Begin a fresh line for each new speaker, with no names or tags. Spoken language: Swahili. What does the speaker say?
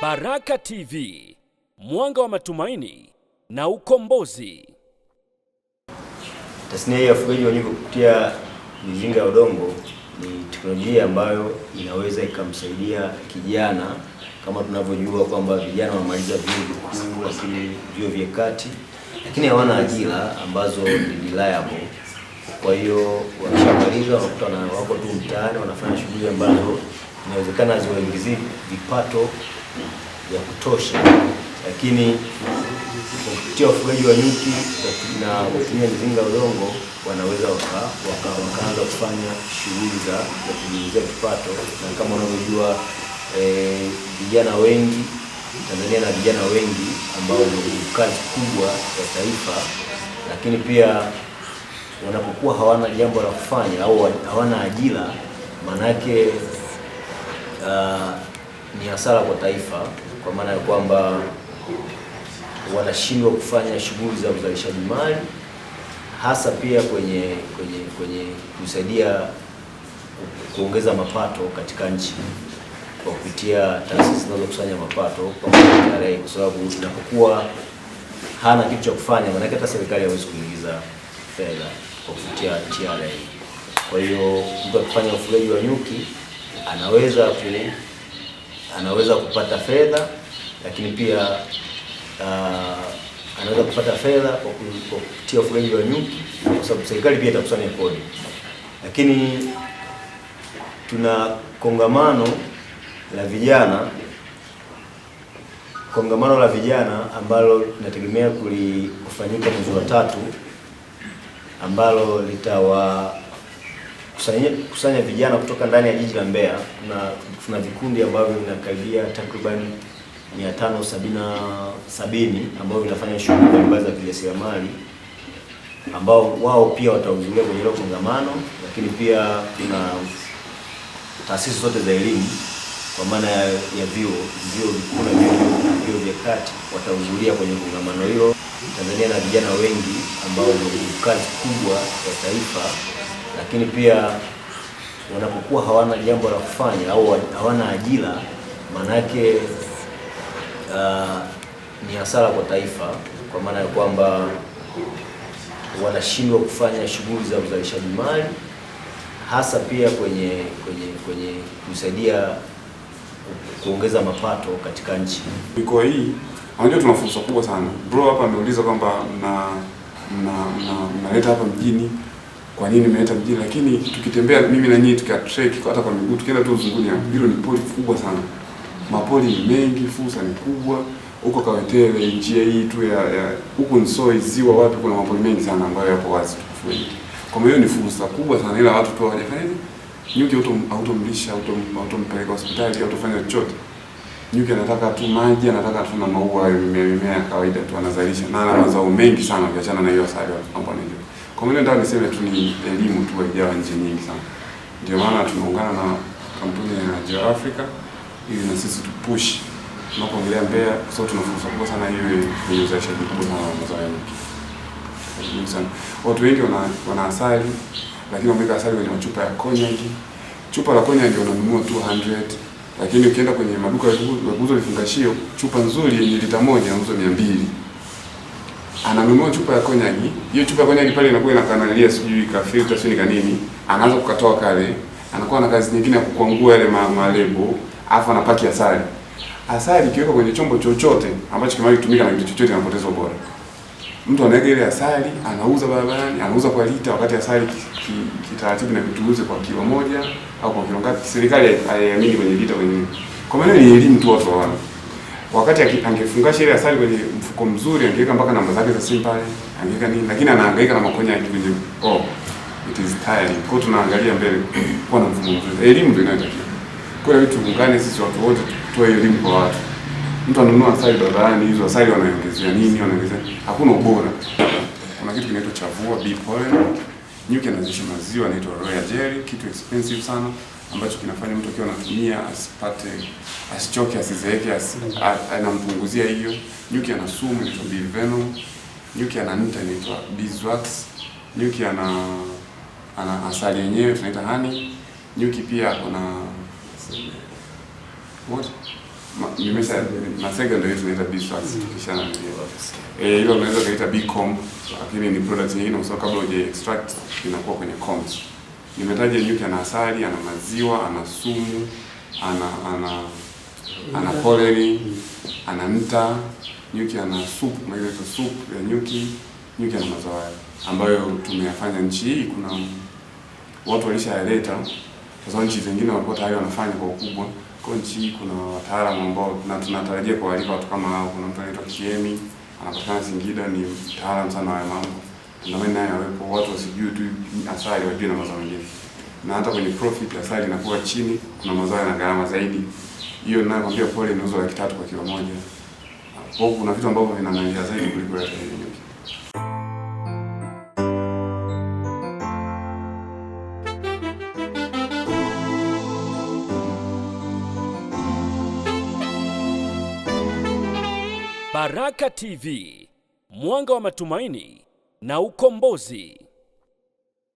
Baraka TV, mwanga wa matumaini na ukombozi.
Tasnia ya ufugaji wa nyuki kupitia mizinga ya udongo ni teknolojia ambayo inaweza ikamsaidia kijana, kama tunavyojua kwamba vijana wanamaliza vyuo vikuu lakini vyuo vya kati, lakini hawana ajira ambazo ni reliable. Kwa hiyo wakishamaliza wanakutana wako tu mtaani, wanafanya shughuli ambazo inawezekana haziwaingizii vipato vya kutosha, lakini kupitia ufugaji wa nyuki na kutumia mizinga ya udongo wanaweza wakaanza kufanya shughuli za kujiingizia kipato. Na kama unavyojua vijana wengi Tanzania na vijana wengi ambao ni kazi kubwa ya taifa, lakini pia wanapokuwa hawana jambo la kufanya au hawana ajira, manake ni hasara kwa taifa, kwa maana ya kwamba wanashindwa kufanya shughuli za uzalishaji mali, hasa pia kwenye kusaidia kuongeza mapato katika nchi kwa kupitia taasisi zinazokusanya mapato kwa TRA, kwa sababu inapokuwa hana kitu cha kufanya, maana hata serikali haiwezi kuingiza fedha kwa kupitia TRA. Kwa hiyo mtu akifanya ufugaji wa nyuki anaweza kupata fedha, lakini pia anaweza kupata fedha kwa kupitia ufugaji wa nyuki, kwa sababu serikali pia itakusanya kodi. Lakini tuna kongamano la vijana ambalo tunategemea kufanyika mwezi wa 3, ambalo kusanya vijana kutoka ndani ya jiji la Mbeya. Tuna vikundi ambavyo vinakaribia takriban 570 ambao vinafanya shughuli mbalimbali za kijasiriamali, ambao wao pia watahudhuria kwenye hilo kongamano. Lakini pia tuna taasisi zote za elimu kwa maana ya vyuo vikuu na vyuo vya kati watahudhuria kwenye kongamano hilo. Tanzania na vijana wengi ambao ni kazi kubwa ya taifa, lakini pia wanapokuwa hawana jambo la kufanya au hawana ajira, manake ni hasara kwa taifa, kwa maana ya kwamba wanashindwa kufanya shughuli za uzalishaji mali, hasa pia kwenye kusaidia kuongeza mapato katika nchi.
Mikoa hii unajua tuna fursa kubwa sana. Bro hapa ameuliza kwamba mnaleta hapa mjini, kwa nini mmeleta mjini? Lakini tukitembea mimi na nyinyi tukatrek hata kwa miguu, tukienda tu uzunguni hapo, hilo ni pori kubwa sana. Mapori ni mengi, fursa ni kubwa. Huko Kawetele, njia hii tu ya huko Nsoi, ziwa, wapi, kuna mapori mengi sana ambayo yapo wazi tukufueni. Kwa hiyo ni fursa kubwa sana, ila watu tu hawajafanya nini? Nyuki automlisha, autompeleka hospitali, autofanya chochote. Nyuki anataka tu maji, anataka tu na maua, mimea ya kawaida tu anazalisha, na ana mazao mengi sana ukiachana na hiyo asali ambayo ni nyuki. Kwa hiyo ndio niseme tu ni elimu tu haijawa nje nyingi sana. Ndio maana tunaungana na kampuni ya GeoAfrica ili na sisi tupush tunapoongelea Mbeya, kwa sababu tuna fursa kubwa sana hiyo kwenye uzalishaji mkubwa sana wa mazao ya nyuki. Watu wengi wana asali, lakini wameweka asali kwenye machupa ya cognac. Chupa la cognac unanunua 200, lakini ukienda kwenye maduka ya kuuza vifungashio, chupa nzuri yenye lita 1 inauzwa 200. Ananunua chupa ya cognac, hiyo chupa ya cognac pale inakuwa inakanalia sijui ka filter sio ni kanini, anaanza kukatoa kale, anakuwa na kazi nyingine ya kukwangua yale malebo, afa anapaki asali. Asali ikiwekwa kwenye chombo chochote ambacho kimali kutumika na kitu chochote inapoteza ubora. Mtu anaweka ile asali, anauza barabarani, anauza kwa lita, wakati asali kitaratibu na vituuze kwa kilo 1 au kwa kilo ngapi. Serikali haiamini kwenye lita kwenye. Kwa maana ni elimu tu watu wana. Wakati angefungasha ile asali kwenye mfuko mzuri, angeweka mpaka namba zake za simu pale, angeweka nini, lakini anahangaika na makonya ya kwenye it is tiring. Kwa tunaangalia mbele kwa na mfumo mzuri. Elimu ndio inayotakiwa. Kwa hiyo tuungane sisi watu wote tutoe elimu kwa watu. Mtu anunua asali barabarani, hizo asali wanaongezea nini, wanaongezea hakuna ubora. Kuna kitu kinaitwa chavua, bee pollen. Nyuki anazalisha maziwa inaitwa royal jelly, kitu expensive sana ambacho kinafanya mtu akiwa anatumia asichoke, asizeeke, anampunguzia hiyo. Nyuki ana sumu inaitwa bee venom. Nyuki ana nta inaitwa beeswax. Nyuki ana asali yenyewe tunaita honey. Nyuki pia kuna Mimesa Masega ndio tunaita beeswax tukishana ndio. Hilo unaweza kaita bee comb, lakini ni product nyingine kwa sababu kabla uje extract inakuwa kwenye combs. Nimetaja nyuki ana asali, ana maziwa, ana sumu, ana pollen, ana nta, nyuki ana soup, inaitwa soup ya nyuki, nyuki ana mazao ambayo tumeyafanya nchi hii. Kuna watu walishayaleta kwa sababu nchi zingine walikuwa tayari wanafanya kwa ukubwa. Kwa nchi hii kuna wataalamu ambao tunatarajia kuwalika watu kama hao. Kuna mtu anaitwa Kiemi, anapatikana Singida, ni mtaalamu sana wa mambo. Ndio maana naye awepo, watu wasijue tu asali, wajue na mazao mengine. Na hata kwenye profit asali inakuwa chini, kuna mazao yana gharama zaidi. Hiyo ninakwambia pole inauzwa 300 kwa kilo moja. Kwa hiyo kuna vitu ambavyo vinanania zaidi kuliko ya nyuki.
Baraka TV, mwanga wa matumaini na ukombozi.